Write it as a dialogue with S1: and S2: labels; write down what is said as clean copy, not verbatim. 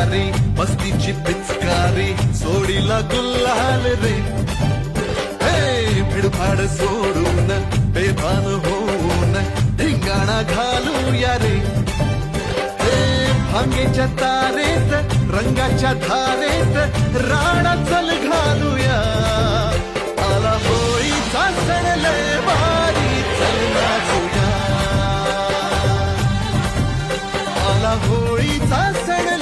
S1: भारी मस्तीची पिचकारी सोडीला गुल्हाल रे हे भिडभाड सोडून बेभान होऊन धिंगाणा घालूया रे हे भांगेच्या तारेत रंगाच्या धारेत राणा चल घालूया आला होळीचा सण लय भारी चल नाचूया आला होळीचा सण